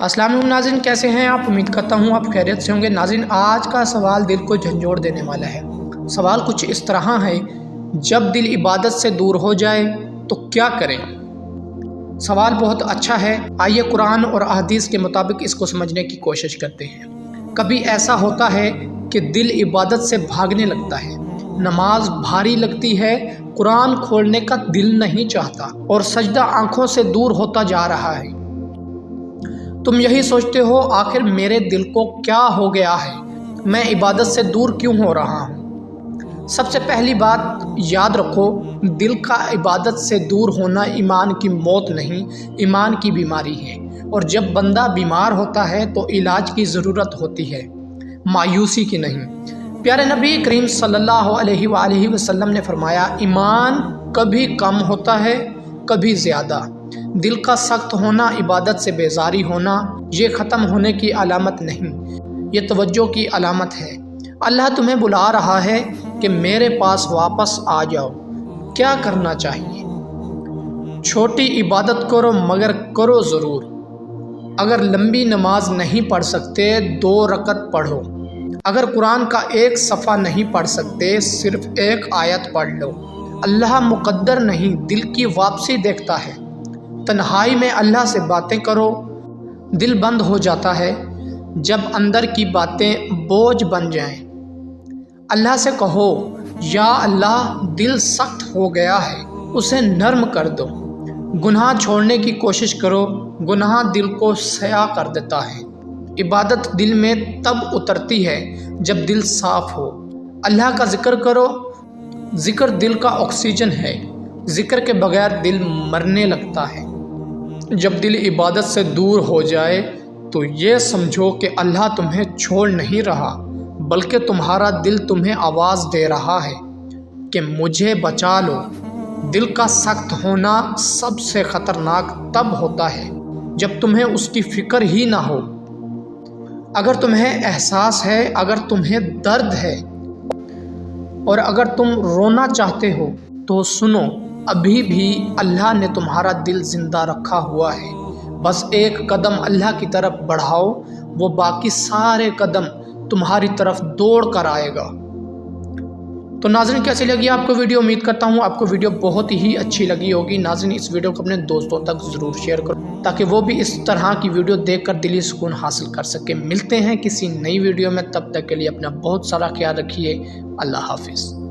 السلام علیکم ناظرین، کیسے ہیں آپ؟ امید کرتا ہوں آپ خیریت سے ہوں گے۔ ناظرین، آج کا سوال دل کو جھنجھوڑ دینے والا ہے۔ سوال کچھ اس طرح ہے، جب دل عبادت سے دور ہو جائے تو کیا کریں؟ سوال بہت اچھا ہے، آئیے قرآن اور احادیث کے مطابق اس کو سمجھنے کی کوشش کرتے ہیں۔ کبھی ایسا ہوتا ہے کہ دل عبادت سے بھاگنے لگتا ہے، نماز بھاری لگتی ہے، قرآن کھولنے کا دل نہیں چاہتا اور سجدہ آنکھوں سے دور ہوتا جا رہا ہے۔ تم یہی سوچتے ہو، آخر میرے دل کو کیا ہو گیا ہے؟ میں عبادت سے دور کیوں ہو رہا ہوں؟ سب سے پہلی بات یاد رکھو، دل کا عبادت سے دور ہونا ایمان کی موت نہیں، ایمان کی بیماری ہے۔ اور جب بندہ بیمار ہوتا ہے تو علاج کی ضرورت ہوتی ہے، مایوسی کی نہیں۔ پیارے نبی کریم صلی اللہ علیہ وآلہ وسلم نے فرمایا، ایمان کبھی کم ہوتا ہے، کبھی زیادہ۔ دل کا سخت ہونا، عبادت سے بیزاری ہونا، یہ ختم ہونے کی علامت نہیں، یہ توجہ کی علامت ہے۔ اللہ تمہیں بلا رہا ہے کہ میرے پاس واپس آ جاؤ۔ کیا کرنا چاہیے؟ چھوٹی عبادت کرو، مگر کرو ضرور۔ اگر لمبی نماز نہیں پڑھ سکتے، 2 رکعت پڑھو۔ اگر قرآن کا ایک صفحہ نہیں پڑھ سکتے، صرف ایک آیت پڑھ لو۔ اللہ مقدر نہیں، دل کی واپسی دیکھتا ہے۔ تنہائی میں اللہ سے باتیں کرو۔ دل بند ہو جاتا ہے جب اندر کی باتیں بوجھ بن جائیں۔ اللہ سے کہو، یا اللہ، دل سخت ہو گیا ہے، اسے نرم کر دو۔ گناہ چھوڑنے کی کوشش کرو، گناہ دل کو سیاہ کر دیتا ہے۔ عبادت دل میں تب اترتی ہے جب دل صاف ہو۔ اللہ کا ذکر کرو، ذکر دل کا آکسیجن ہے، ذکر کے بغیر دل مرنے لگتا ہے۔ جب دل عبادت سے دور ہو جائے تو یہ سمجھو کہ اللہ تمہیں چھوڑ نہیں رہا، بلکہ تمہارا دل تمہیں آواز دے رہا ہے کہ مجھے بچا لو۔ دل کا سخت ہونا سب سے خطرناک تب ہوتا ہے جب تمہیں اس کی فکر ہی نہ ہو۔ اگر تمہیں احساس ہے، اگر تمہیں درد ہے اور اگر تم رونا چاہتے ہو تو سنو، ابھی بھی اللہ نے تمہارا دل زندہ رکھا ہوا ہے۔ بس ایک قدم اللہ کی طرف بڑھاؤ، وہ باقی سارے قدم تمہاری طرف دوڑ کر آئے گا۔ تو ناظرین، کیسی لگی آپ کو ویڈیو؟ امید کرتا ہوں آپ کو ویڈیو بہت ہی اچھی لگی ہوگی۔ ناظرین، اس ویڈیو کو اپنے دوستوں تک ضرور شیئر کرو تاکہ وہ بھی اس طرح کی ویڈیو دیکھ کر دلی سکون حاصل کر سکیں۔ ملتے ہیں کسی نئی ویڈیو میں، تب تک کے لیے اپنا بہت سارا خیال رکھیے۔ اللہ حافظ۔